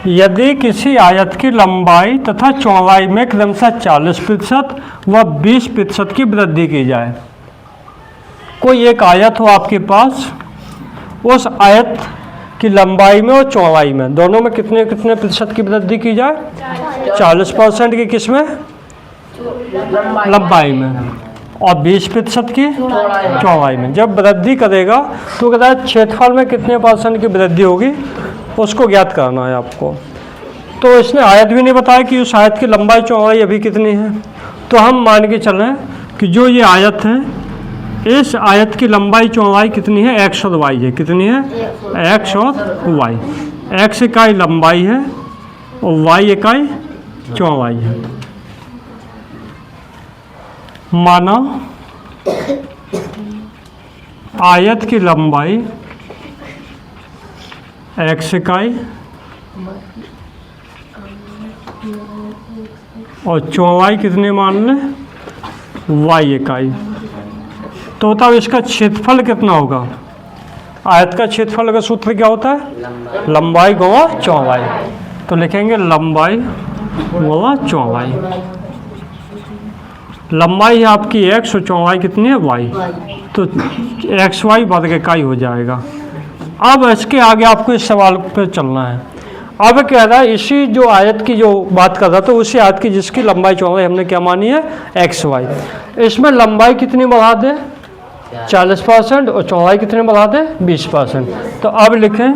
यदि किसी आयत की लंबाई तथा चौड़ाई में क्रमशः 40% व 20% की वृद्धि की जाए। कोई एक आयत हो आपके पास, उस आयत की लंबाई में और चौड़ाई में दोनों में कितने कितने प्रतिशत की वृद्धि की जाए? 40% की किस में? लंबाई में, और 20% की चौड़ाई में। जब वृद्धि करेगा तो कहता है क्षेत्रफल में कितने % की वृद्धि होगी, उसको ज्ञात करना है आपको। तो इसने आयत भी नहीं बताया कि उस आयत की लंबाई चौड़ाई अभी कितनी है। तो हम मान के चलें कि जो ये आयत है, इस आयत की लंबाई चौड़ाई कितनी है? x और y है। कितनी है? x और y। x इकाई लंबाई है और y इकाई चौड़ाई है। माना आयत की लंबाई x इकाई और चौड़ाई कितने मान लें? y इकाई। तो तब इसका क्षेत्रफल कितना होगा? आयत का क्षेत्रफल का सूत्र क्या होता है? लंबाई गुणा चौड़ाई। तो लिखेंगे लंबाई गुणा चौड़ाई। लंबाई है आपकी x और चौड़ाई कितनी है? y। तो xy वर्ग इकाई हो जाएगा। अब इसके आगे आपको इस सवाल पे चलना है। अब कह रहा है इसी जो आयत की जो बात कर रहा था, उसी आयत की जिसकी लंबाई चौड़ाई हमने क्या मानी है? xy। इसमें लंबाई कितनी बढ़ा दें? 40% और चौड़ाई कितने बढ़ा दें? 20%। तो अब लिखें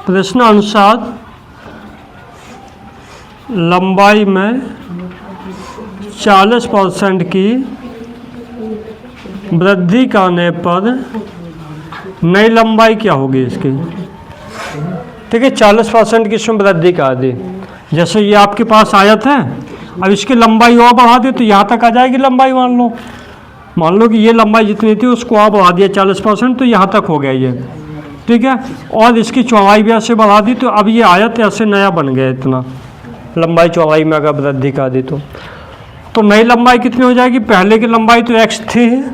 प्रश्न अनुसार लंबाई में 40% की वृद्धि करने पर नई लंबाई क्या होगी इसकी? ठीक है, 40% की इसमें वृद्धि कर दी। जैसे ये आपके पास आयत है, अब इसकी लंबाई और बढ़ा दे तो यहाँ तक आ जाएगी लंबाई। मान लो कि ये लंबाई जितनी थी उसको और बढ़ा दिया 40%, तो यहाँ तक हो गया ये। ठीक है, और इसकी चौड़ाई भी ऐसे बढ़ा दी, तो अब ये आयत ऐसे नया बन गया। इतना लंबाई चौड़ाई में अगर वृद्धि कर दी तो नई लंबाई कितनी हो जाएगी? पहले की लंबाई तो x थी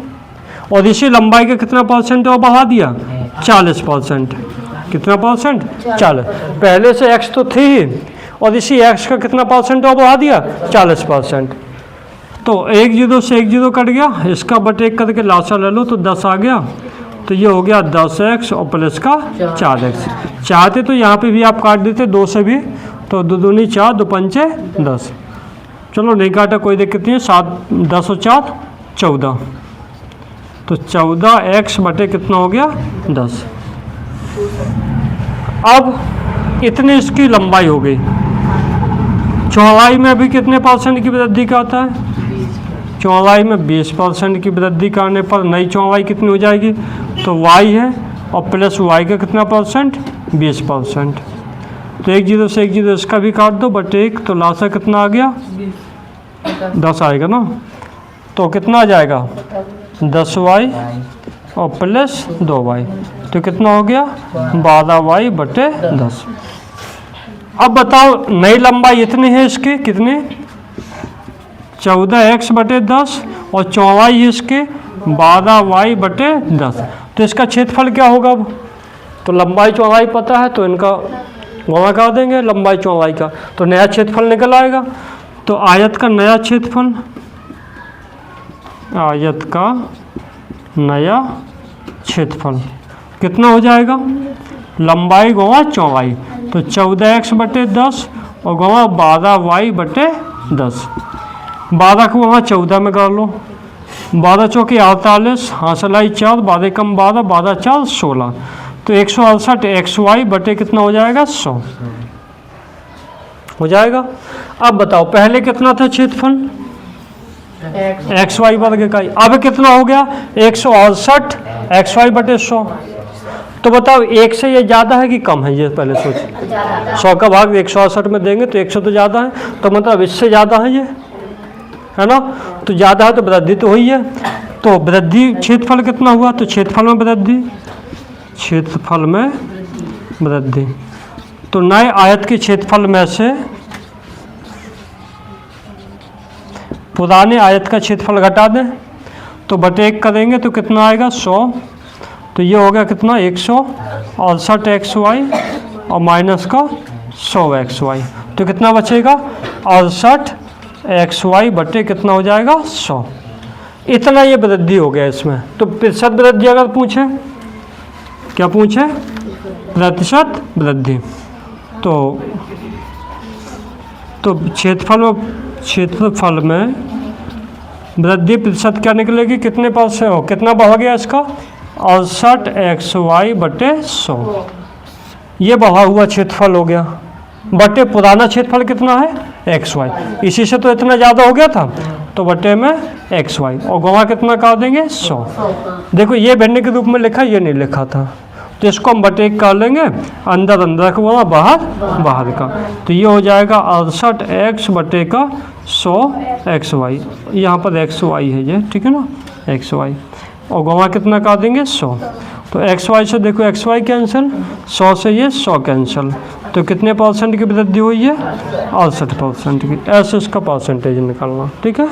और इसी लंबाई का कितना % और बढ़ा दिया? 40%। कितना %? 40। पहले से x तो थी और इसी x का कितना % और बढ़ा दिया? 40%। तो 1 0 से 1 0 कट गया, इसका बट 1 करके लासा ले लो तो 10 आ गया। तो ये हो गया 10x और प्लस का 4x। चाहते तो यहाँ पे भी आप काट देते 2 से भी, तो 2 दूनी 4, 2 पंचे 10। चलो नहीं काटा, कोई दिक्कत नहीं है। 7 10 और 4 14। तो 14x बटे कितना हो गया? 10। अब इतनी इसकी लंबाई हो गई। चौड़ाई में भी कितने % की वृद्धि करता है? चौड़ाई में 20% की वृद्धि करने पर नई चौड़ाई कितनी हो जाएगी? तो y है और प्लस y का कितना %? 20%। तो 1 0 से 1 0 इसका भी काट दो, बट 1, तो लासा कितना आ गया? 10 आएगा ना। तो कितना आ जाएगा? 10y और प्लस 2y। तो कितना हो गया? 12y बटे 10। अब बताओ नई लंबाई इतनी है इसकी, कितनी? 14x बटे 10 और चौड़ाई इसके 12y बटे 10। तो इसका क्षेत्रफल क्या होगा? अब तो लंबाई चौड़ाई पता है, तो इनका गुणा कर देंगे लंबाई चौड़ाई का, तो नया क्षेत्रफल निकल आएगा। तो आयत का नया क्षेत्रफल, आयत का नया क्षेत्रफल कितना हो जाएगा? लंबाई गुणा चौड़ाई। तो 14x बटे 10 और गुणा 12y बटे 10। 12 को वहाँ 14 में कर लो। 12 चौके 48, हासिलाई 4, 12 कम 12, 12 4 16। तो 168 xy बटे कितना हो जाएगा? 100 हो जाएगा। अब बताओ पहले कितना था क्षेत्रफल? xy वर्ग इकाई। अब कितना हो गया? 168 xy बटे 100। तो बताओ 1 से ये ज़्यादा है कि कम है? ये पहले सोच। 100 का भाग 168 में देंगे तो 100 तो ज़्यादा है, तो मतलब इससे ज़्यादा है ये, है ना। तो ज़्यादा है तो वृद्धि तो हुई है। तो वृद्धि क्षेत्रफल कितना हुआ? तो क्षेत्रफल में वृद्धि, क्षेत्रफल में वृद्धि। तो नए आयत के क्षेत्रफल में से पुराने आयत का क्षेत्रफल घटा दें, तो बटे 1 करेंगे तो कितना आएगा? 100। तो ये हो गया कितना? 168 xy और माइनस का 100xy, तो कितना बचेगा 68xy बटे कितना हो जाएगा 100। इतना ये वृद्धि हो गया इसमें। तो प्रतिशत वृद्धि अगर पूछे, क्या पूछे, प्रतिशत वृद्धि, तो क्षेत्रफल में वृद्धि प्रतिशत क्या निकलेगी, कितने % हो, कितना बढ़ गया इसका 68xy बटे 100। ये बढ़ा हुआ क्षेत्रफल हो गया बटे पुराना क्षेत्रफल कितना है xy, इसी से तो इतना ज़्यादा हो गया था, तो बटे में xy और गुणा कितना कर देंगे 100। देखो ये भिन्न के रूप में लिखा, ये नहीं लिखा था, तो इसको हम बटे कर लेंगे, अंदर अंदर का बोला बाहर बाहर का, तो ये हो जाएगा 68x बटे का 100xy, यहाँ पर xy है ये, ठीक है ना, xy और गुणा कितना कर देंगे 100। तो xy से देखो xy कैंसिल, 100 से ये 100 कैंसिल, तो कितने % की वृद्धि हुई है 68% की। ऐसे इसका परसेंटेज निकालना, ठीक है।